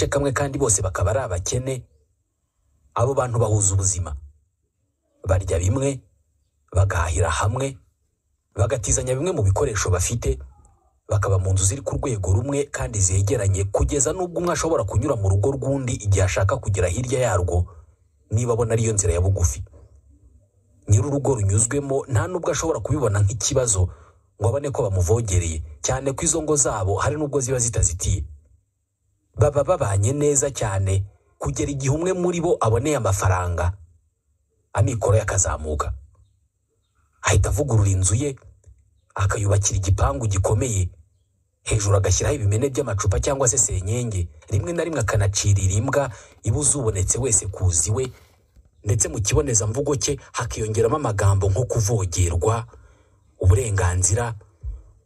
kamwe kandi bose bakaba ari abakene, abo bantu bahuza ubuzima, barya bimwe, bagahahira hamwe, bagatizanya bimwe mu bikoresho bafite, bakaba mu nzu ziri ku rwego rumwe kandi zegeranye, kugeza n'ubwo umwe ashobora kunyura mu rugo rw'undi igihe ashaka kugera hirya yarwo niba abona ariyo nzira ya bugufi. Nyir'urugo runyuzwemo nta nubwo ashobora kubibona nk'ikibazo ngo abone ko bamuvogereye, cyane ko izo ngo zabo hari nubwo ziba zitazitiye. Baba babanye neza cyane kugera igihe umwe muri bo aboneye amafaranga, amikoro yakazamuka, ahita avugurura inzu ye, akayubakira igipangu gikomeye, hejuru agashyiraho ibimene by'amacupa cyangwa se senyenge, rimwe na rimwe akanacirira imbwa ibuze ubonetse wese kuzi we, ndetse mu kibonezamvugo cye hakiyongeramo amagambo nko kuvogerwa, uburenganzira,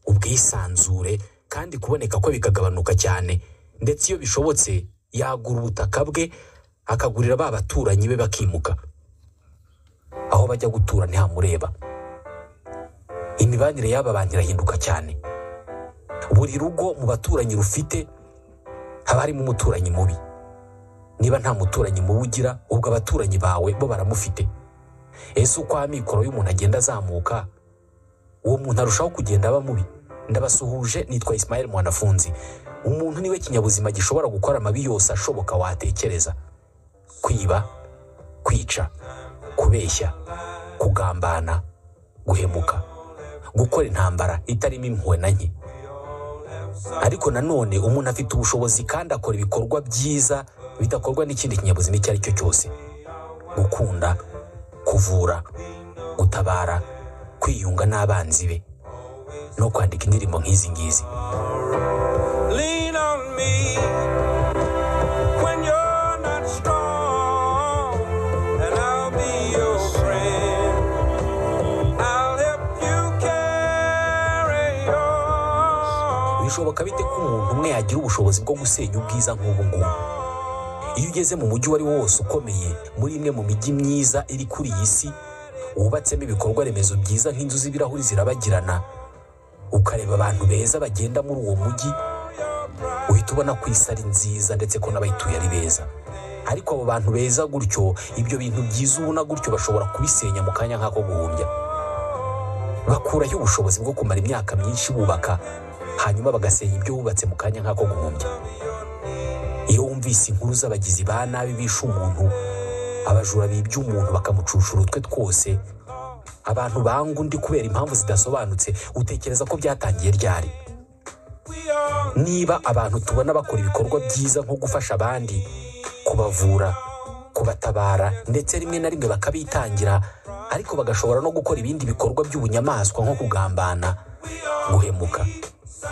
ubwisanzure, kandi kuboneka ko bikagabanuka cyane, ndetse iyo bishobotse yagura ubutaka bwe akagurira ba baturanyi be bakimuka. Aho bajya gutura ntihamureba. Imibanire y'aba bantu irahinduka cyane. Buri rugo mu baturanyi rufite haba harimo umuturanyi mubi. Niba nta muturanyi mubi ugira, ubwo abaturanyi bawe bo baramufite. Ese uko amikoro y'umuntu agenda azamuka, uwo muntu arushaho kugenda aba mubi? Ndabasuhuje, nitwa Ismael Mwanafunzi. Umuntu niwe kinyabuzima gishobora gukora amabi yose ashoboka watekereza: kwiba, kwica, kubeshya, kugambana, guhemuka, gukora intambara itarimo impuhwe na nke. Ariko nanone umuntu afite ubushobozi kandi akora ibikorwa byiza bidakorwa n'ikindi kinyabuzima icyo ari cyo cyose: gukunda, kuvura, gutabara, kwiyunga n'abanzi be, no kwandika indirimbo nk'izi ngizi. Lean on me when you're not strong, and I'll be your friend. I'll help you carry on. Bishoboka bite ko umuntu umwe yagira ubushobozi bwo gusenya ubwiza nk'ubu ngubu? Iyo ugeze mu mujyi wari wose ukomeye, muri imwe mu mijyi myiza iri kuri iyi si, wubatsemo ibikorwa remezo byiza nk'inzu z'ibirahuri zirabagirana, ukareba abantu beza bagenda muri uwo mujyi, uhita ubona ko isi ari nziza ndetse ko n'abayituye ari beza. Ariko abo bantu beza gutyo, ibyo bintu byiza ubona gutyo bashobora kubisenya mu kanya nk'ako guhumbya. Bakuraho ubushobozi bwo kumara imyaka myinshi bubaka, hanyuma bagasenya ibyo bubatse mu kanya nk'ako guhumbya. Iyo wumvise inkuru z'abagizi ba nabi bishe umuntu, abajura bibye umuntu bakamucushura utwe twose, abantu banga undi kubera impamvu zidasobanutse, utekereza ko byatangiye ryari? Niba abantu tubona bakora ibikorwa byiza nko gufasha abandi, kubavura, kubatabara, ndetse rimwe na rimwe bakabitangira, ariko bagashobora no gukora ibindi bikorwa by'ubunyamaswa nko kugambana, guhemuka,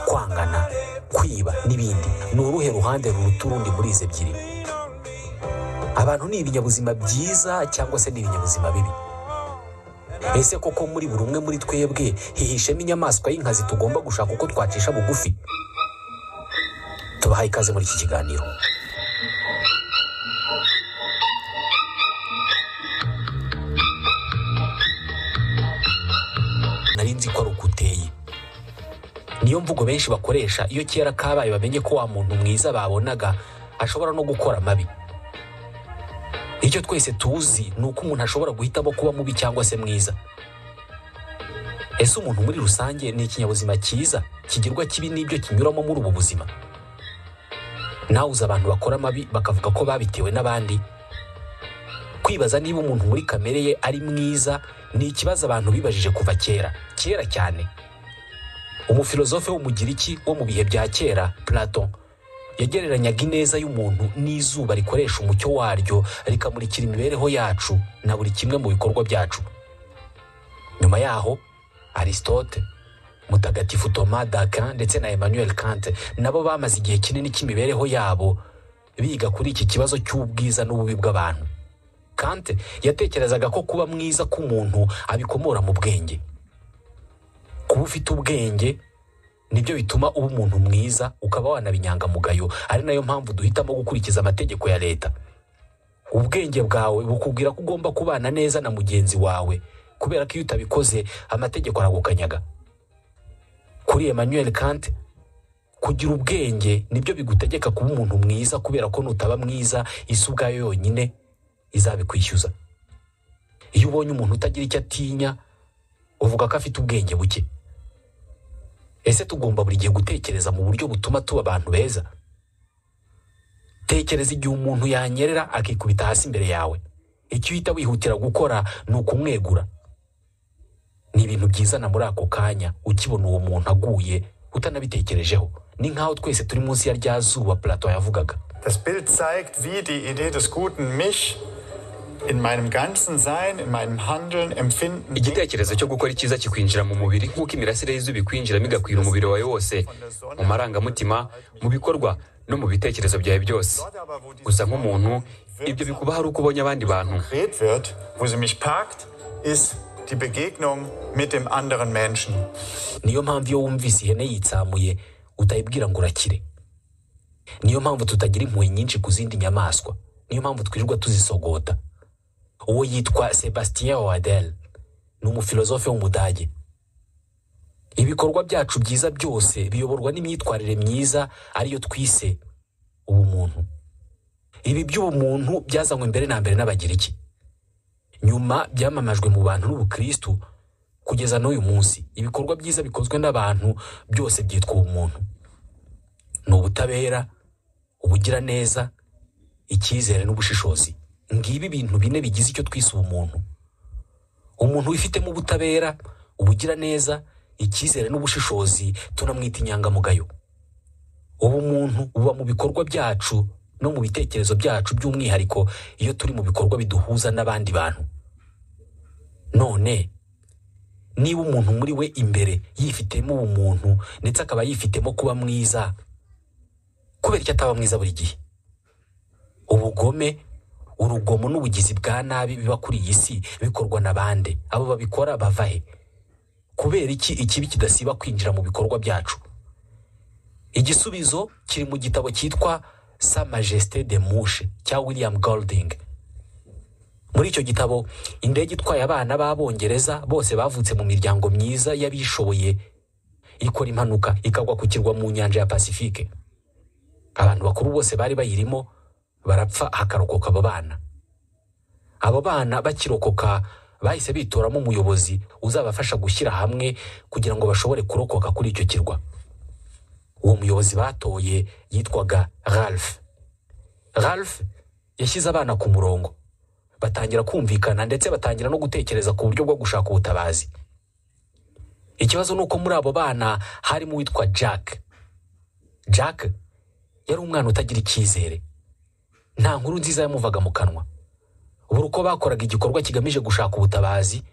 kwangana, kwiba n'ibindi, ni uruhe ruhande ruruta urundi muri izi ebyiri? Abantu ni ibinyabuzima byiza cyangwa se ni ibinyabuzima bibi? Ese koko muri buri umwe muri twebwe hihishemo inyamaswa y'inkazi tugomba gushaka uko twacisha bugufi? Tubahaye ikaze muri iki kiganiro. Nari nzi ko ari uko uteye. Niyo mvugo benshi bakoresha iyo kera kabaye bamenye ko wa muntu mwiza babonaga ashobora no gukora amabi. Icyo twese tuzi ni uko umuntu ashobora guhitamo kuba mubi cyangwa se mwiza. Ese umuntu muri rusange ni ikinyabuzima cyiza kigirwa kibi n'ibyo kinyuramo muri ubu buzima? Nawe uzi abantu bakora amabi bakavuga ko babitewe n'abandi. Kwibaza niba umuntu muri kamere ye ari mwiza ni ikibazo abantu bibajije kuva kera cyane. Umufilozofe w'umugiriki wo mu bihe bya kera, Platon, yagereranyaga ineza y'umuntu n'izuba rikoresha umucyo waryo rikamurikira imibereho yacu na buri kimwe mu bikorwa byacu. Nyuma yaho, Aristote, Mutagatifu Thomas d'Aquin ndetse na Emmanuel Kant nabo bamaze igihe kinini cy'imibereho yabo biga kuri iki kibazo cy'ubwiza n'ububi bw'abantu. Kant yatekerezaga ko kuba mwiza k'umuntu abikomora mu bwenge. Kuba ufite ubwenge nibyo bituma uba umuntu mwiza, ukaba wanabinyangamugayo, ari nayo mpamvu duhitamo gukurikiza amategeko ya leta. Ubwenge bwawe bukubwira ko ugomba kubana neza na mugenzi wawe, kubera ko iyo utabikoze amategeko aragukanyaga. Kuri Emmanuel Kant, kugira ubwenge nibyo bigutegeka kuba umuntu mwiza, kubera ko nutaba mwiza isi ubwayo yonyine izabikwishyuza. Iyo ubonye umuntu utagira icyo atinya uvuga ko afite ubwenge buke. Ese tugomba buri gihe gutekereza mu buryo butuma tuba abantu beza? Tekereza igihe umuntu yanyerera akikubita hasi imbere yawe, icyo uhita wihutira gukora ni ukumwegura. Ni ibintu byizana muri ako kanya ukibona uwo muntu aguye utanabitekerejeho. Ni nkaho twese turi munsi ya rya zuba Plato yavugaga. Das Bild zeigt, wie die Idee des Guten mich in meinem ganzen Sein, in meinem Handeln, Empfinden. Igitekerezo cyo gukora icyiza kikwinjira mu mubiri nk'uko imirasire y'izuba ikwinjiramo igakwira umubiri wawe wose, mu marangamutima, mu bikorwa no mu bitekerezo byawe byose. Gusa nk'umuntu ibyo bikuba hari uko ubonye abandi bantu. Wo sie mich packt, ist die Begegnung mit dem anderen Menschen. Niyo mpamvu iyo wumvise ihene yitsamuye utayibwira ngo urakire. Niyo mpamvu tutagira impuhwe nyinshi ku zindi nyamaswa. Niyo mpamvu twirirwa tuzisogota. Uwo yitwa Sebastien Oadel, ni umufilozofe w'Umudage. Ibikorwa byacu byiza byose biyoborwa n'imyitwarire myiza ariyo twise ubumuntu. Ibi by'ubumuntu byazanywe mbere na mbere n'Abagiriki, nyuma byamamajwe mu bantu n'Ubukristo kugeza n'uyu munsi. Ibikorwa byiza bikozwe n'abantu byose byitwa ubumuntu. Ni ubutabera, ubugiraneza, icyizere n'ubushishozi. Ngibi ibintu bine bigize icyo twise ubumuntu. Umuntu wifitemo ubutabera, ubugiraneza, icyizere n'ubushishozi tunamwita inyangamugayo. Ubumuntu buba mu bikorwa byacu no mu bitekerezo byacu, by'umwihariko iyo turi mu bikorwa biduhuza n'abandi bantu. None niba umuntu muri we imbere yifitemo ubumuntu ndetse akaba yifitemo kuba mwiza, kubera icyo ataba mwiza buri gihe? Ubugome, urugomo n'ubugizi bwa nabi biba kuri iyi si bikorwa n'abandi. Abo babikora bava he? Kubera iki ikibi kidasiba kwinjira mu bikorwa byacu? Igisubizo kiri mu gitabo cyitwa Sa Majesté des Mouches cya William Golding. Muri icyo gitabo, indege itwaye abana b'Abongereza bose bavutse mu miryango myiza y'abishoboye ikora impanuka ikagwa ku kirwa mu nyanja ya Pacifique. Abantu bakuru bose bari bayirimo barapfa, hakarokoka abo bana. Abo bana bakirokoka bahise bitoramo umuyobozi uzabafasha gushyira hamwe kugira ngo bashobore kurokoka kuri icyo kirwa. Uwo muyobozi batoye yitwaga Ralph. Ralph yashyize abana ku murongo, batangira kumvikana ndetse batangira no gutekereza ku buryo bwo gushaka ubutabazi. Ikibazo nuko muri abo bana harimo uwitwa Jack. Jack yari umwana utagira icyizere. Nta nkuru nziza yamuvaga mu kanwa. Buri uko bakoraga igikorwa kigamije gushaka ubutabazi,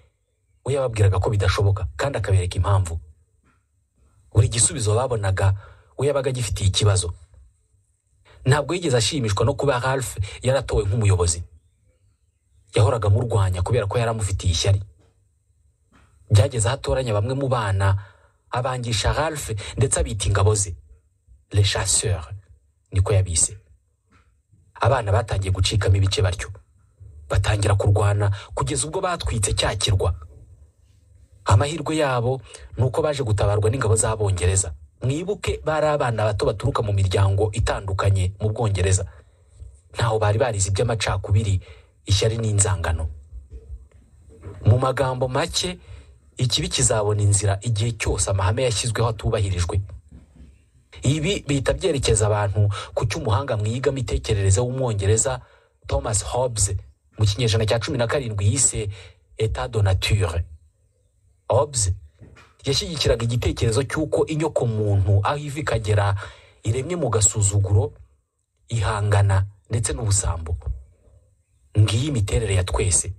we yababwiraga ko bidashoboka kandi akabereka impamvu. Buri gisubizo babonaga we yabaga gifitiye ikibazo. Ntabwo yigeze ashimishwa no kuba Ralph yaratowe nk'umuyobozi. Yahoraga murwanya kubera ko yaramufitiye ishyari. Byageze ahatoranya bamwe mu bana abangisha Ralph ndetse abita ingabo ze, les chasseurs niko yabise. Abana batangiye gucikamo ibice batyo, batangira kurwana kugeza ubwo batwitse cyakirwa. Amahirwe yabo nuko baje gutabarwa n'ingabo z'Abongereza. Mwibuke bari abana bato baturuka mu miryango itandukanye mu Bwongereza. Ntaho bari barize iby'amacakubiri, ishyari n'inzangano. Mu magambo make, ikibi kizabona inzira igihe cyose amahame yashyizweho atubahirijwe. Ibi bihita byerekeza abantu ku cy'umuhanga mu iyigamitekerereze w'Umwongereza Thomas Hobbes mu kinyejana cya 17 yise État de nature. Hobbes yashyigikiraga igitekerezo cy'uko inyoko muntu aho iva ikagera iremye mu gasuzuguro, ihangana ndetse n'ubusambo. Ngiyi imiterere ya twese.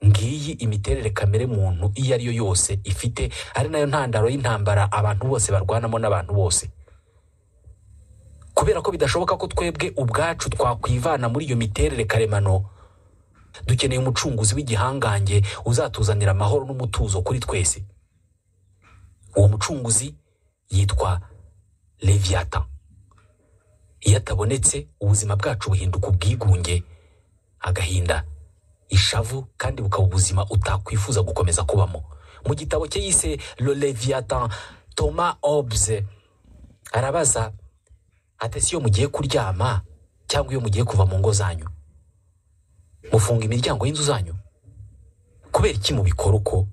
Ngiyi imiterere kamere muntu iyo ari yo yose ifite, ari nayo ntandaro y'intambara abantu bose barwanamo n'abantu bose. Kubera ko bidashoboka ko twebwe ubwacu twakwivana muri iyo miterere karemano, dukeneye umucunguzi w'igihangange uzatuzanira amahoro n'umutuzo kuri twese. Uwo mucunguzi yitwa Leviathan. Iyo atabonetse, ubuzima bwacu buhinduka ubwigunge, agahinda, ishavu, kandi bukaba ubuzima utakwifuza gukomeza kubamo. Mu gitabo cye yise Le Leviathan, Thomas Hobbes arabaza ati ese iyo mugiye kuryama cyangwa iyo mugiye kuva mu ngo zanyu mufunga imiryango y'inzu zanyu? Kubera iki mubikora uko?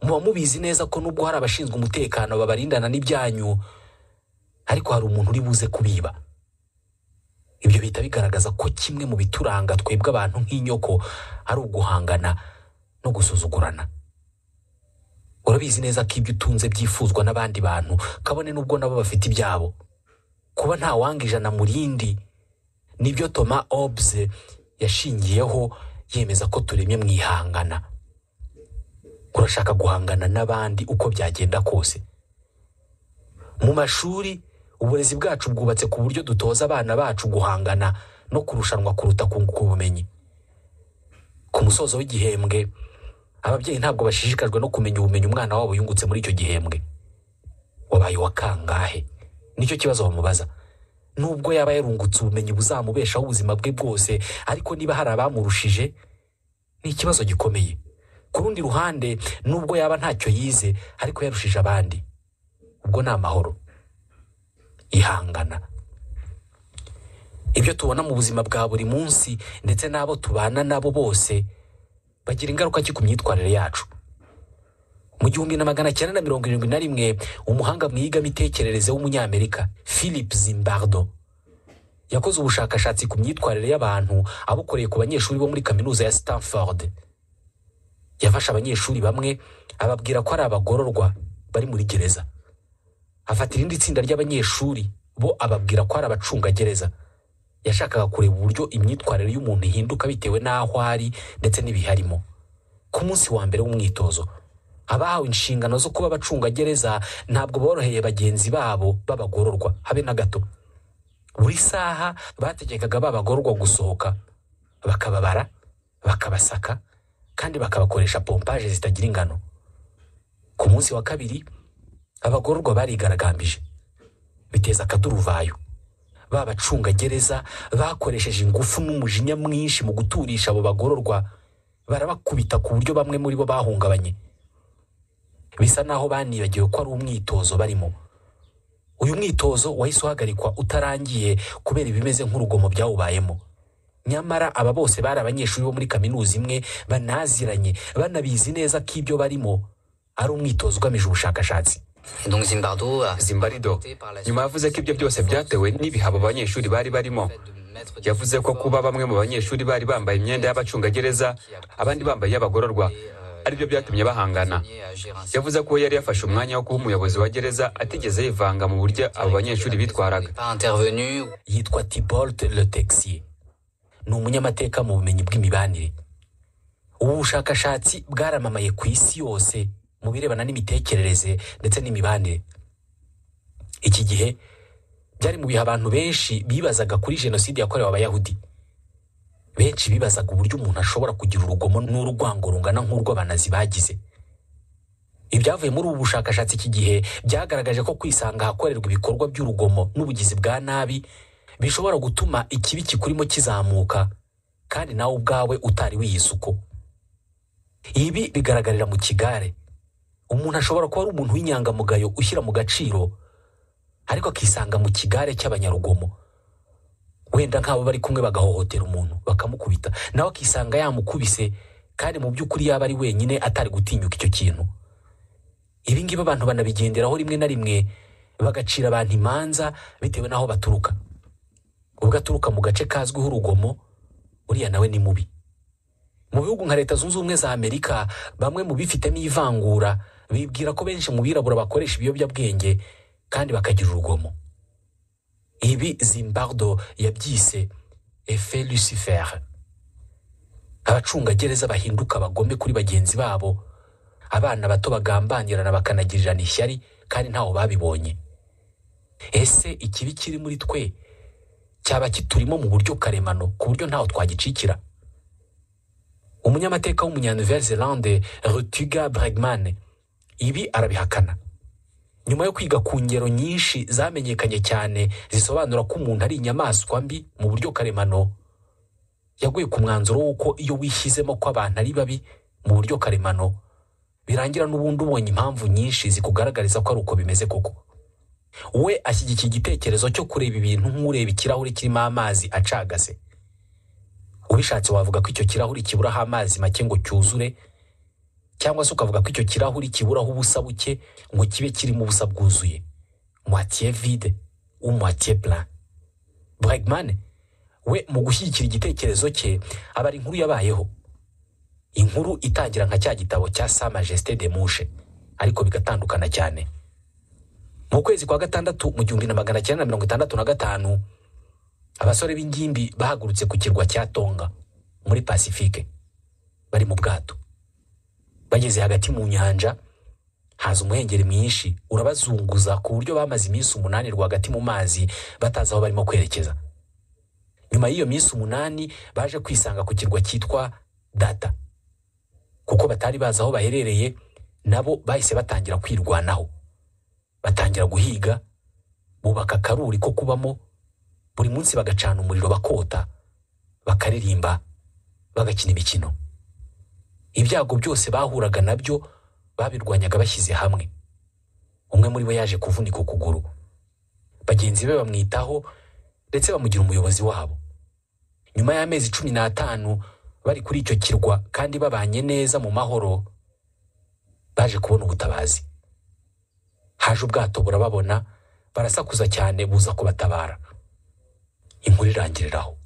Muba mubizi neza ko nubwo hari abashinzwe umutekano babarindana n'ibyanyu, ariko hari umuntu uri buze kubiba. Ibyo bihita bigaragaza ko kimwe mu bituranga twebwe abantu nk'inyoko ari uguhangana no gusuzugurana. Urabizi neza ko ibyo utunze byifuzwa n'abandi bantu, kabone nubwo nabo bafite ibyabo. Kuba nta wanga ijana mu rindi nibyo Thomas Hobbes yashingiyeho yemeza ko turemye mwihangana. Urashaka guhangana n'abandi uko byagenda kose. Mu mashuri uburezi bwacu bwubatse ku buryo dutoza abana bacu guhangana no kurushanwa kuruta kunguka ubumenyi. Ku musozo w'igihembwe ababyeyi ntabwo bashishikajwe no kumenya ubumenyi umwana wabo yungutse muri icyo gihembwe. Wabaye wa kangahe? Nicyo kibazo bamubaza. Nubwo yaba yarungutse ubumenyi buzamubeshaho ubuzima bwe bwose, ariko niba hari abamurushije ni ikibazo gikomeye. Ku rundi ruhande, nubwo yaba ntacyo yize ariko yarushije abandi, ubwo ni amahoro. Ihangana. Ibyo tubona mu buzima bwa buri munsi ndetse n'abo tubana nabo bose bagira ingaruka ki ku myitwarire yacu. Mu 1971 umuhanga mu iyigamitekerereze w'umunyamerika Philip Zimbardo yakoze ubushakashatsi ku myitwarire y'abantu abukoreye ku banyeshuri bo muri kaminuza ya Stanford. Yafashe abanyeshuri bamwe ababwira ko ari abagororwa bari muri gereza. Afata irindi tsinda ry'abanyeshuri bo ababwira ko ari abacungagereza. Yashakaga kureba uburyo imyitwarire y'umuntu ihinduka bitewe n'aho ari ndetse n'ibiharimo. Ku munsi wa mbere w'umwitozo, abahawe inshingano zo kuba abacungagereza ntabwo boroheye bagenzi babo b'abagororwa habe na gato. Buri saha bategekaga babagororwa gusohoka, bakababara, bakabasaka, kandi bakabakoresha pompaje zitagira ingano. Ku munsi wa kabiri abagororwa barigaragambije, biteza akaduruvayo. Babacungagereza bakoresheje ingufu n'umujinya mwinshi mu guturisha abo bagororwa, barabakubita ku buryo bamwe muri bo bahungabanye. Bisa naho banibagiwe ko ari umwitozo barimo. Uyu mwitozo wahise uhagarikwa utarangiye kubera ibimeze nk'urugomo byawubayemo. Nyamara aba bose bari abanyeshuri bo muri kaminuza imwe, banaziranye, banabizi neza ko ibyo barimo ari umwitozo ugamije ubushakashatsi. Zimbardo nyuma yavuze ko ibyo byose byatewe n'ibihabo abanyeshuri bari barimo. Yavuze ko kuba bamwe mu banyeshuri bari bambaye imyenda y'abacungagereza, abandi bambaye y'abagororwa, aribyo byatumye bahangana. Yavuze ko yari yafashe umwanya wo kuba umuyobozi wa gereza atigeze yivanga mu buryo abo banyeshuri bitwaraga. Yitwa Thibault Le Texier. Ni umunyamateka mu bumenyi bw'imibanire. Ubu bushakashatsi bwaramamaye ku isi yose mu birebana n'imitekerereze ndetse n'imibanire. Iki gihe byari mu bihe abantu benshi bibazaga kuri jenoside yakorewe abayahudi. Benshi bibazaga uburyo umuntu ashobora kugira urugomo n'urwango rungana nk'urw'abanazi bagize. Ibyavuye muri ubu bushakashatsi iki gihe byagaragaje ko kwisanga hakorerwa ibikorwa by'urugomo n'ubugizi bwa nabi bishobora gutuma ikibi kikurimo kizamuka, kandi nawe ubwawe utari wiyisuko. Ibi bigaragarira mu kigare. Umuntu ashobora kuba ari umuntu w'inyangamugayo ushyira mu gaciro, ariko akisanga mu kigare cy'abanyarugomo. Wenda nk'abo bari kumwe bagahohotera umuntu bakamukubita, nawe akisanga yamukubise, kandi mu by'ukuri yaba ari wenyine atari gutinyuka icyo kintu. Ibi ngibi abantu banabigenderaho rimwe na rimwe, bagacira abantu imanza bitewe n'aho baturuka. Ubwo aturuka mu gace kazwiho urugomo, uriya nawe ni mubi. Mu bihugu nka Leta Zunze Ubumwe za Amerika, bamwe mu bifitemo ivangura bibwira ko benshi mu birabura bakoresha ibiyobyabwenge kandi bakagira urugomo. Ibi Zimbardo yabyise effet Lucifer. Abacungagereza bahinduka abagome kuri bagenzi babo, abana bato bagambanirana bakanagirirana ishyari kandi ntaho babibonye. Ese ikibi kiri muri twe cyaba kiturimo mu buryo karemano ku buryo ntaho twagicikira? Umunyamateka w'umunya-Nouvelle-Zélande Rutger Bregman ibi arabihakana. Nyuma yo kwiga ku ngero nyinshi zamenyekanye cyane zisobanura ko umuntu ari inyamaswa mbi mu buryo karemano, yaguye ku mwanzuro w'uko iyo wishyizemo ko abantu ari babi mu buryo karemano, birangira n'ubundi ubonye impamvu nyinshi zikugaragariza ko ari uko bimeze koko. we ashyigikiye igitekerezo cyo kureba ibintu nk'ureba ikirahuri kirimo amazi acagase. Ubishatse wavuga ko icyo kirahuri kiburaho amazi make ngo cyuzure, cyangwa se ukavuga ko icyo kirahuri kiburaho ubusa buke ngo kibe kirimo ubusa bwuzuye, moitié vide ou moitié plein. Bregman we mu gushyigikira igitekerezo cye aba ari inkuru yabayeho, inkuru itangira nka cya gitabo cya Sa Majesté des Mouches, ariko bigatandukana cyane. Mu kwezi kwa gatandatu mu 1965 abasore b'ingimbi bahagurutse ku kirwa cya Tonga muri Pacifique, bari mu bwato. Bageze hagati mu nyanja, haza umuhengeri mwinshi urabazunguza ku buryo bamaze iminsi 8 rwagati mu mazi batazi aho barimo kwerekeza. Nyuma y'iyo minsi 8 baje kwisanga ku kirwa cyitwa Data. Kuko batari bazi aho baherereye, nabo bahise batangira kwirwanaho. Batangira guhiga, bubaka karuri ko kubamo, buri munsi bagacana umuriro bakota, bakaririmba, bagakina imikino. Ibyago byose bahuraga nabyo babirwanyaga bashyize hamwe. Umwe muri bo yaje kuvunika ukuguru. Bagenzi be bamwitaho ndetse bamugira umuyobozi wabo. Nyuma y'amezi 15 bari kuri icyo kirwa kandi babanye neza mu mahoro, baje kubona ubutabazi. Haje ubwato burababona, barasakuza cyane buza kubatabara. Inkuru irangiriraho.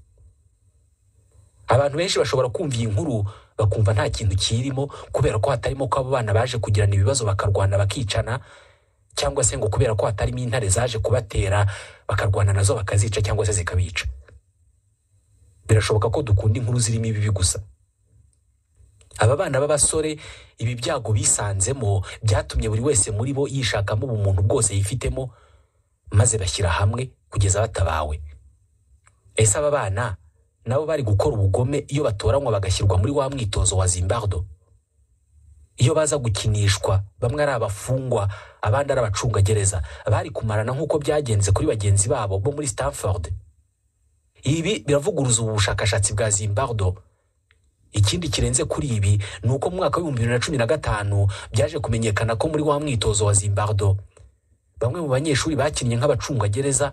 Abantu benshi bashobora kumva iyi nkuru bakumva nta kintu kirimo, kubera ko hatarimo ko abo bana baje kugirana ibibazo bakarwana bakicana, cyangwa se ngo kubera ko hatarimo intare zaje kubatera bakarwana nazo bakazica cyangwa se zikabica. Birashoboka ko dukunda inkuru zirimo ibibi gusa. Aba bana b'abasore ibi byago bisanzemo byatumye buri wese muri bo yishakamo ubumuntu bwose yifitemo, maze bashyira hamwe kugeza batabawe. Ese aba bana nabo bari gukora ubugome iyo batoranywa bagashyirwa muri wa mwitozo wa Zimbardo? Iyo baza gukinishwa, bamwe ari abafungwa abandi ari abacungagereza, bari kumarana nk'uko byagenze kuri bagenzi babo bo muri Stanford? Ibi biravuguruza ubushakashatsi bwa Zimbardo. Ikindi kirenze kuri ibi ni uko mu mwaka wa 2015 byaje kumenyekana ko muri wa mwitozo wa Zimbardo bamwe mu banyeshuri bakinnye nk'abacungagereza.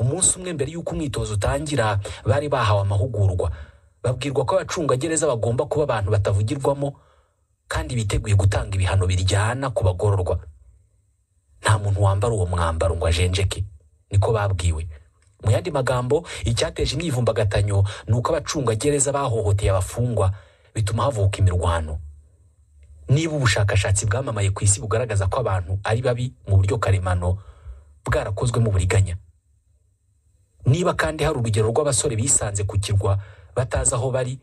Umunsi umwe mbere y'uko umwitozo utangira bari bahawe amahugurwa, babwirwa ko abacungagereza bagomba kuba abantu batavugirwamo kandi biteguye gutanga ibihano biryana ku bagororwa. Nta muntu wambara uwo mwambaro ngo ajenjeke, niko babwiwe. Mu yandi magambo, icyateje imyivumbagatanyo ni uko abacungagereza bahohoteye abafungwa, bituma havuka imirwano. Niba ubushakashatsi bwamamaye ku isi bugaragaza ko abantu ari babi mu buryo karemano, bwarakozwe mu buriganya. Niba kandi hari urugero rw'abasore bisanze ku kirwa batazi aho bari,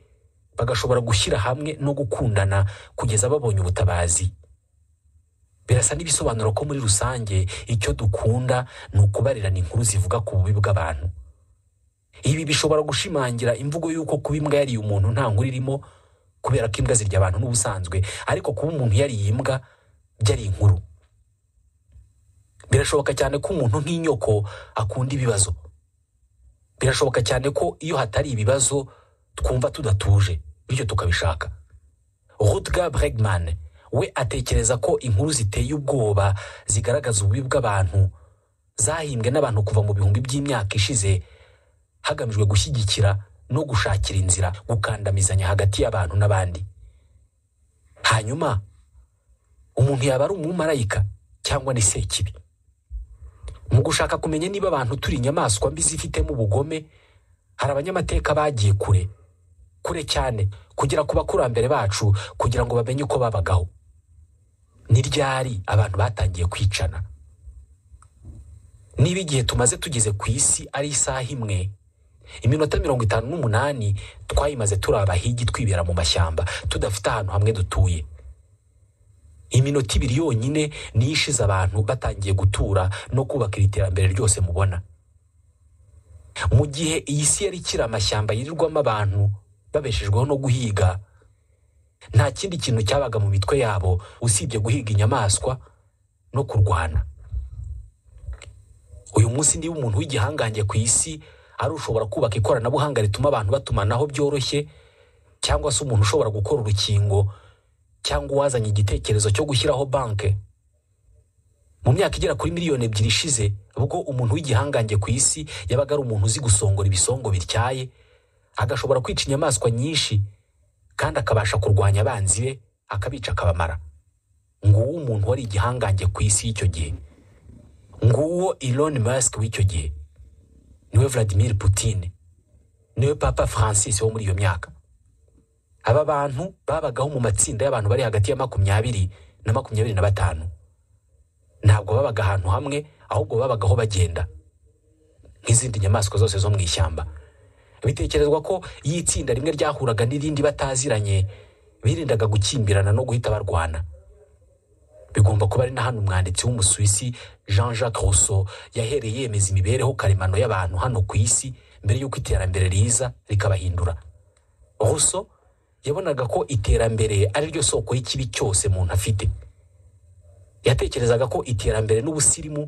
bagashobora gushyira hamwe no gukundana kugeza babonye ubutabazi, birasa n'ibisobanuro ko muri rusange icyo dukunda ni ukubarirana inkuru zivuga ku bubi bw'abantu. Ibi bishobora gushimangira imvugo y'uko kuba imbwa yariye umuntu nta nkuru irimo, kubera ko imbwa zirya abantu n'ubusanzwe, ariko kuba umuntu yariye imbwa byari inkuru. Birashoboka cyane ko umuntu nk'inyoko akunda ibibazo. Birashoboka cyane ko iyo hatari ibibazo twumva tudatuje, bityo tukabishaka. Rutger Bregman we atekereza ko inkuru ziteye ubwoba zigaragaza ububi bw'abantu zahimbwe n'abantu kuva mu bihumbi by'imyaka ishize, hagamijwe gushyigikira no gushakira inzira gukandamizanya hagati y'abantu n'abandi. Hanyuma umuntu yaba ari umumarayika cyangwa ni sekibi? Mu gushaka kumenya niba abantu turi inyamaswa mbi zifitemo ubugome, hari abanyamateka bagiye kure cyane, kugera ku bakurambere bacu kugira ngo bamenye uko babagaho. Ni ryari abantu batangiye kwicana? Niba igihe tumaze tugeze ku isi ari isaha imwe, iminota 58 twayimaze turi abahigi twibera mu mashyamba tudafite ahantu hamwe dutuye. Iminota 2 yonyine niyo ishize abantu batangiye gutura no kubaka iterambere ryose mubona. Mu gihe iyi si yari ikiri amashyamba yirirwamo abantu babeshejweho no guhiga, nta kindi kintu cyabaga mu mitwe yabo usibye guhiga inyamaswa no kurwana. Uyu munsi niba umuntu w'igihangange ku isi ari ushobora kubaka ikoranabuhanga rituma abantu batumanaho byoroshye, cyangwa se umuntu ushobora gukora urukingo, cyangwa uwazanye igitekerezo cyo gushyiraho banke, mu myaka igera kuri miliyoni 2 ishize ubwo umuntu w'igihangange ku isi yabaga ari umuntu uzi gusongora ibisongo bityaye, agashobora kwica inyamaswa nyinshi kandi akabasha kurwanya abanzi be akabica akabamara. Nguwo umuntu wari igihangange ku isi y'icyo gihe. Nguwo Elon Musk w'icyo gihe. Niwe Vladimir Putin. Niwe Papa Francis wo muri iyo myaka. Aba bantu babagaho mu matsinda y'abantu bari hagati ya 20 na 25. Ntabwo babaga ahantu hamwe, ahubwo babagaho bagenda nk'izindi nyamaswa zose zo mu ishyamba. Bitekerezwa ko iyi tsinda rimwe ryahuraga n'irindi bataziranye, birindaga gukimbirana no guhita barwana. Bigomba kuba ari na hano umwanditsi w'Umusuwisi Jean-Jacques Rousseau yahereye yemeza imibereho karemano y'abantu hano ku isi mbere y'uko iterambere riza rikabahindura. Rousseau yabonaga ko iterambere ari ryo soko y'ikibi cyose umuntu afite. Yatekerezaga ko iterambere n'ubusirimu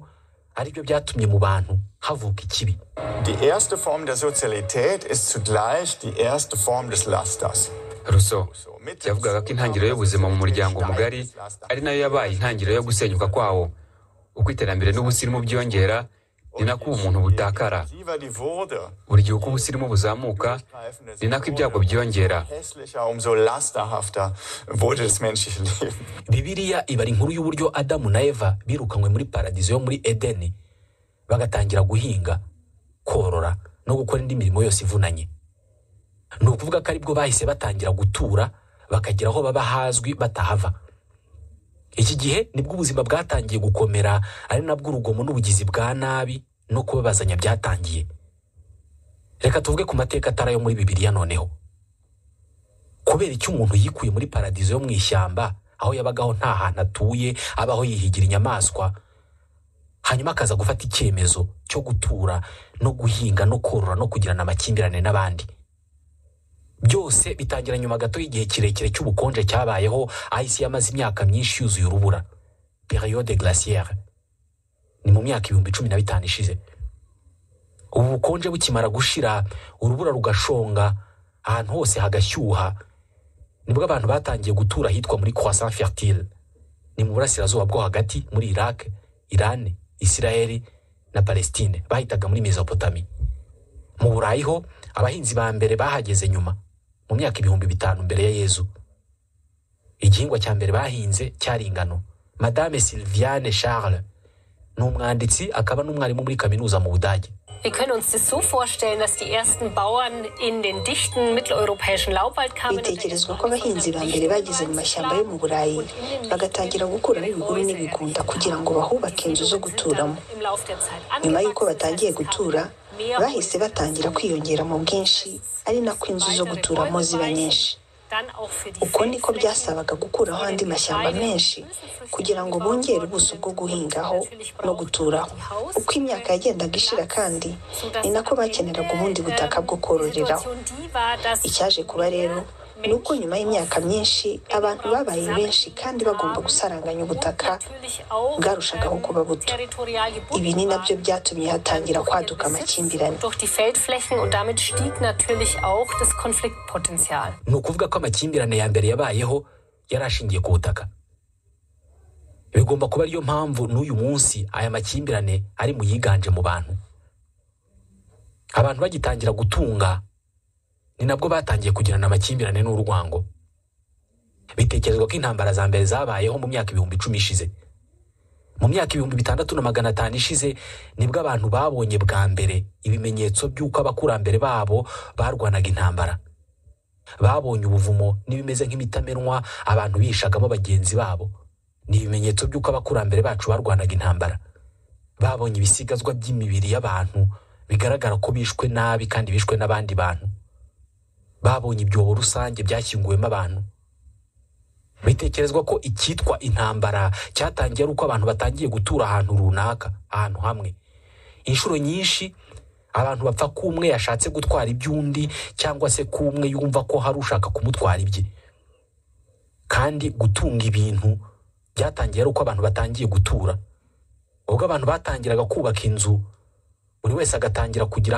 ari byo byatumye mu bantu havuka ikibi. Die erste Form der Sozialität ist zugleich die erste Form des Lasters. Rousseau yavugaga ko intangiriro y'ubuzima mu muryango mugari ari nayo yabaye intangiriro yo gusenyuka kwawo. Uko iterambere n'ubusirimu byongera ni nako umuntu butakara. Buri gihe uko ubusirimu buzamuka ni nako ibyago byongera. Bibiliya ibara inkuru y'uburyo Adamu na Eva birukanywe muri paradizo yo muri Edeni, bagatangira guhinga, korora no gukora indi mirimo yose ivunanye. Ni ukuvuga ko aribwo bahise batangira gutura, bakagira aho baba hazwi batahava. Iki gihe nibwo ubuzima bwatangiye gukomera, ari nabwo urugomo n'ubugizi bwa nabi no kubabazanya byatangiye. Reka tuvuge ku mateka atari ayo muri Bibiliya noneho. Kubera icyo umuntu yikuye muri paradizo yo mu ishyamba, aho yabagaho nta hantu atuye, abaho yihigira inyamaswa, hanyuma akaza gufata icyemezo cyo gutura no guhinga no korora no kugirana amakimbirane n'abandi. Byose bitangira nyuma gato y'igihe kirekire cy'ubukonje cyabayeho, isi yamaze imyaka myinshi yuzuye urubura, période glaciaire. Ni mu myaka 15 ishize. Ubu bukonje bukimara gushira, urubura rugashonga, ahantu hose hagashyuha, nibwo abantu batangiye gutura hitwa muri Croissant Fertile. Ni mu burasirazuba bwo hagati muri Iraq, Iran, Israel na Palestine, bahitaga muri Mesopotamie. Mu Burayi ho abahinzi ba mbere bahageze nyuma, mu myaka 5000 mbere ya Yezu. Igihingwa cya mbere bahinze cyari ingano. Madame Sylviane Charles ni umwanditsi akaba n'umwarimu muri kaminuza mu Budage. Wir können uns das so vorstellen, dass die ersten Bauern in den dichten mitteleuropäischen Laubwald kamen. Bitekerezwa ko abahinzi ba mbere bageze mu mashyamba yo mu Burayi bagatangira gukuramo ibihuru n'ibigunda kugira ngo bahubake inzu zo guturamo. Nyuma y'uko batangiye gutura, bahise batangira kwiyongera mu bwinshi, ari nako inzu zo guturamo ziba nyinshi. Uko niko byasabaga gukuraho andi mashyamba menshi kugira ngo bongere ubuso bwo guhingaho no guturaho. Uko imyaka yagendaga ishira kandi ni nako bakeneraga ubundi butaka bwo kororeraho. Icyaje kuba rero nuko nyuma y'imyaka myinshi abantu babaye benshi kandi bagomba gusaranganya ubutaka bwarushagaho kuba buto. Ibi ni nabyo byatumye hatangira kwaduka amakimbirane. Ni ukuvuga ko amakimbirane ya mbere yabayeho yarashingiye ku butaka. Bigomba kuba ariyo mpamvu n'uyu munsi aya makimbirane ari mu yiganje mu bantu. Abantu bagitangira gutunga ni nabwo batangiye kugirana amakimbirane n'urwango. Bitekerezwa ko intambara za mbere zabayeho mu myaka 1010 ishize. Mu myaka 6500 ishize nibwo abantu babonye bwa mbere ibimenyetso by'uko abakurambere babo barwanaga intambara. Babonye ubuvumo n'ibimeze nk'imitamenwa abantu bishagamo bagenzi babo. Ni ibimenyetso by'uko abakurambere bacu barwanaga intambara. Babonye ibisigazwa by'imibiri y'abantu bigaragara ko bishwe nabi kandi bishwe n'abandi bantu. Babonye ibyobo rusange byashyinguwemo abantu. Bitekerezwa ko icyitwa intambara cyatangiye ari uko abantu batangiye gutura ahantu runaka, ahantu hamwe. Inshuro nyinshi abantu bapfa ko umwe yashatse gutwara iby'undi cyangwa se ko umwe yumva ko hari ushaka kumutwara ibye. Kandi gutunga ibintu byatangiye ari uko abantu batangiye gutura. Ubwo abantu batangiraga kubaka inzu, buri wese agatangira kugira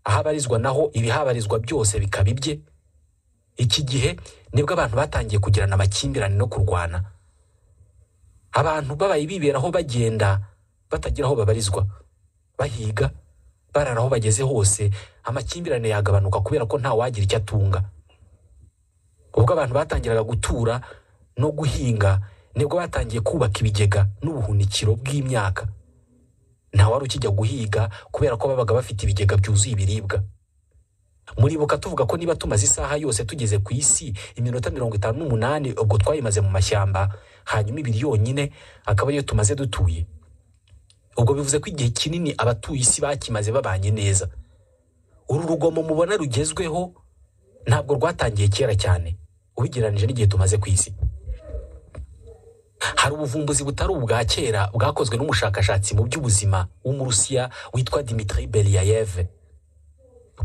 ahabarizwa naho ibihabarizwa byose bikaba ibye. Iki gihe nibwo abantu batangiye kugirana amakimbirane no kurwana. abantu babaye biberaho bagenda batagira aho babarizwa, bahiga barara aho bageze hose, amakimbirane yagabanuka kubera ko nta wagira icyo atunga. Ubwo abantu batangiraga gutura no guhinga nibwo batangiye kubaka ibigega n'ubuhunikiro bw'imyaka. Nta wari ukijya guhiga kubera ko babaga bafite ibigega byuzuye ibiribwa. Muribuka tuvuga ko niba tumaze isaha yose tugeze ku isi iminota 58 ubwo twayimaze mu mashyamba, hanyuma ibiri yonyine akaba ariyo tumaze dutuye. Ubwo bivuze ko igihe kinini abatuye isi bakimaze babanye neza. Uru rugomo mubona rugezweho ntabwo rwatangiye kera cyane ubigeranije n'igihe tumaze ku isi. Hari ubuvumbuzi butari ubwa kera bwakozwe n'umushakashatsi mu by'ubuzima w'Umurusiya witwa Dmitry Belyaev.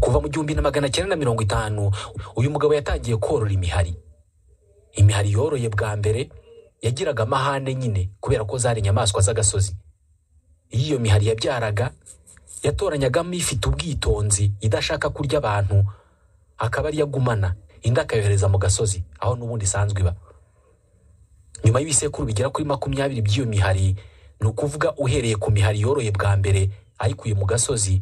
Kuva mu 1950 uyu mugabo yatangiye korora imihari. Imihari yoroye bwa mbere yagiraga amahane nyine kubera ko zari inyamaswa z'agasozi. Iyo mihari yabyaraga yatoranyagamo ifite ubwitonzi idashaka kurya abantu, akaba ari yagumana inda akayohereza mu gasozi aho n'ubundi isanzwe iba. Nyuma y'ibisekuru bigera kuri 20 by'iyo mihari, ni ukuvuga uhereye ku mihari yoroye bwa mbere ayikuye mu gasozi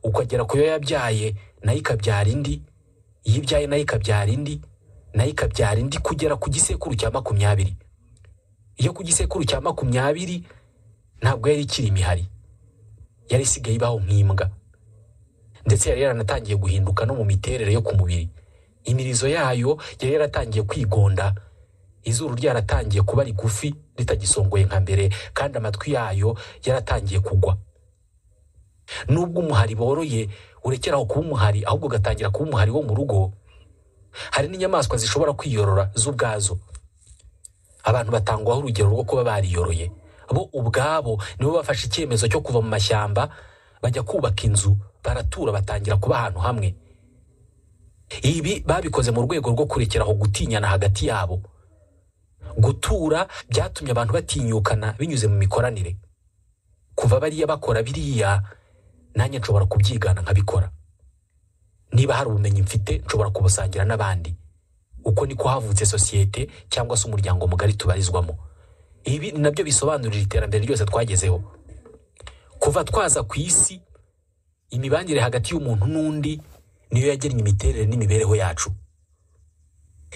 ukagera ku yo yabyaye nayo ikabyara indi, yibyaye nayo ikabyara indi, nayo ikabyara indi kugera ku gisekuru cya 20. Iyo ku gisekuru cya 20 ntabwo yari ikiri imihari, yari isigaye ibaho nk'imbwa, ndetse yari yaranatangiye guhinduka no mu miterere yo ku mubiri. Imirizo yayo yari yaratangiye kwigonda, izuru ryaratangiye kuba rigufi ritagisongoye nka mbere, kandi amatwi yayo yaratangiye kugwa. Nubwo umuhari boroye urekeraho kuba umuhari ahubwo gatangira kuba umuhari wo mu rugo, hari n'inyamaswa zishobora kwiyorora z'ubwazo. Abantu batangwaho urugero rwo kuba bariyoroye. Bo ubwabo nibo bafashe icyemezo cyo kuva mu mashyamba bajya kubaka inzu, baratura batangira kuba ahantu hamwe. Ibi babikoze mu rwego rwo kurekeraho gutinyana hagati yabo. Gutura byatumye abantu batinyukana binyuze mu mikoranire. Kuva bariya bakora biriya, nanjye nshobora kubyigana nkabikora. Niba hari ubumenyi mfite nshobora kubusangira n'abandi. Uko niko havutse sosiyete cyangwa se umuryango mugari tubarizwamo. Ibi nabyo bisobanurira iterambere ryose twagezeho. Kuva twaza ku isi, imibanire hagati y'umuntu n'undi niyo yagennye imiterere n'imibereho yacu.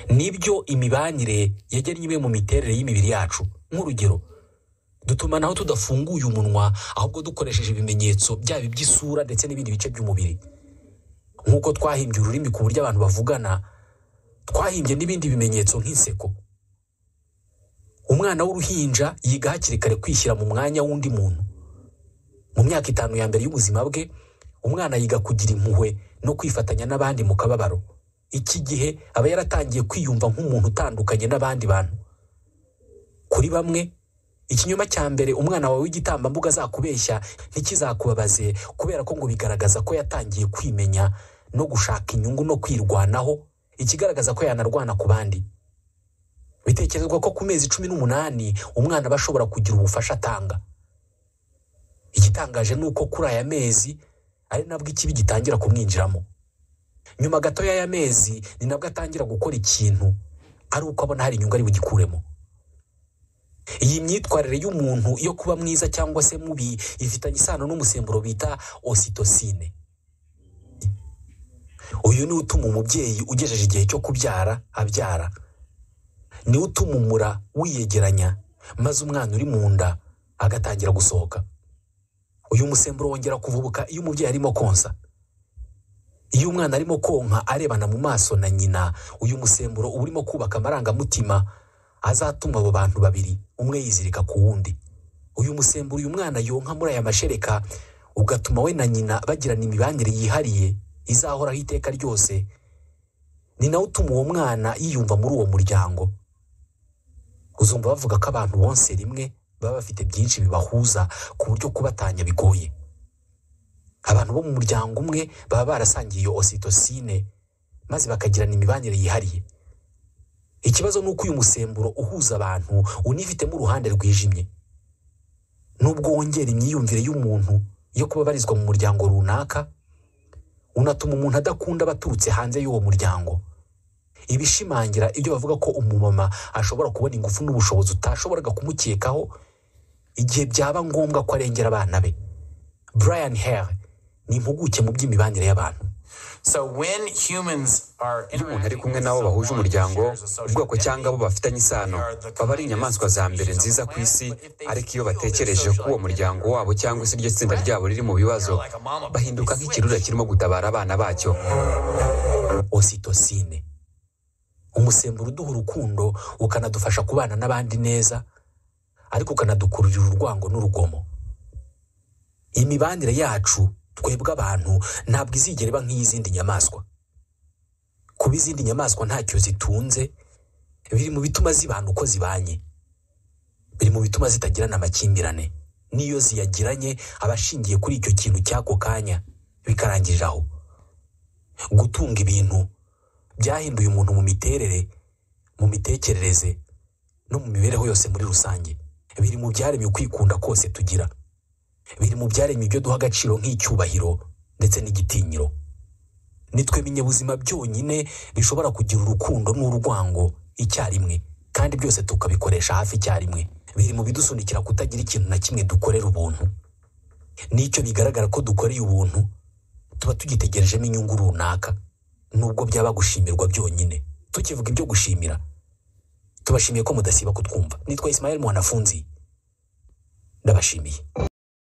Nibyo imibanire yagennye imwe mu miterere y'imibiri yacu. Nk'urugero, dutumanaho tudafunguye umunwa ahubwo dukoresheje ibimenyetso byaba iby'isura ndetse n'ibindi bice by'umubiri. Nk'uko twahimbye ururimi ku buryo abantu bavugana, twahimbye n'ibindi bimenyetso nk'inseko. Umwana w'uruhinja yiga hakiri kare kwishyira mu mwanya w'undi muntu. Mu myaka 5 ya mbere y'ubuzima bwe, umwana yiga kugira impuhwe no kwifatanya n'abandi mu kababaro. Iki gihe aba yaratangiye kwiyumva nk'umuntu utandukanye n'abandi bantu. Kuri bamwe, ikinyoma cya mbere umwana wawe w'igitambambuga azakubeshya ntikizakubabaze, kubera ko ngo bigaragaza ko yatangiye kwimenya no gushaka inyungu no kwirwanaho, ikigaragaza ko yanarwana ku bandi. Bitekerezwa ko ku mezi 18 umwana bashobora kugira ubufasha atanga. Igitangaje nuko kuri aya mezi ari nabwo ikibi gitangira kumwinjiramo. Nyuma gato y'aya mezi ni nabwo atangira gukora ikintu ari uko abona hari inyungu ari bugikuremo. Iyi myitwarire y'umuntu yo kuba mwiza cyangwa se mubi ifitanye isano n'umusemburo bita ocytocine. Uyu ni utuma umubyeyi ugejeje igihe cyo kubyara abyara. Ni utuma umura wiyegeranya maze umwana uri mu nda agatangira gusohoka. Uyu musemburo wongera kuvubuka iyo umubyeyi arimo konsa. Iyo umwana arimo konka arebana mu maso na nyina, uyu musemburo urimo kubaka amarangamutima azatuma abo bantu babiri umwe yizirika ku wundi. Uyu musemburo uyu mwana yonka muri aya mashereka ugatuma we na nyina bagirana imibanire yihariye izahoraho iteka ryose. Ni nawe utuma uwo mwana yiyumva muri uwo muryango. Uzumva bavuga ko abantu bonse rimwe baba bafite byinshi bibahuza ku buryo kubatanya bigoye. Abantu bo mu muryango umwe baba barasangiye iyo ocytocine maze bakagirana imibanire yihariye. Ikibazo nuko uyu musemburo uhuza abantu unifitemo uruhande rwijimye. Nubwo wongera imyiyumvire y'umuntu yo kuba barizwa mu muryango runaka, unatuma umuntu adakunda baturutse hanze y'uwo muryango. ibishimangira ibyo bavuga ko umumama ashobora kubona ingufu n'ubushobozi utashoboraga kumukekaho igihe byaba ngombwa ko arengera abana be. Brian Hare ni impuguke mu by'imibanire y'abantu. So when humans are iyo umuntu ari kumwe n'abo bahuje umuryango, ubwoko cyangwa abo bafitanye isano, baba ari inyamaswa za mbere nziza ku isi, ariko iyo batekereje ko uwo muryango wabo cyangwa se iryo tsinda ryabo riri mu bibazo, bahinduka nk'ikirura kirimo gutabara abana bacyo. Ocytocine, umusemburo uduha urukundo ukanadufasha kubana n'abandi neza, ariko ukanadukururira urwango n'urugomo. Imibanire yacu twebwe abantu ntabwo izigera iba nk'izindi nyamaswa. Kuba izindi nyamaswa ntacyo zitunze biri mu bituma zibana uko zibanye, biri mu bituma zitagirana amakimbirane, n'iyo ziyagiranye abashingiye kuri icyo kintu cy'ako kanya bikarangirira aho. Gutunga ibintu byahinduye umuntu mu miterere, mu mitekerereze no mu mibereho yose muri rusange. Biri mu byaremye ukwikunda kose tugira, biri mu byaremye ibyo duha agaciro nk'icyubahiro ndetse n'igitinyiro. Nitwe binyabuzima byonyine bishobora kugira urukundo n'urwango icyarimwe, kandi byose tukabikoresha hafi icyarimwe. Biri mu bidusunikira kutagira ikintu na kimwe dukorera ubuntu. Nicyo bigaragara ko dukoreye ubuntu, tuba tugitegerejemo inyungu runaka, nubwo byaba gushimirwa byonyine. Tukivuga ibyo gushimira, tubashimiye ko mudasiba kutwumva. Nitwa Ismael Mwanafunzi, ndabashimiye.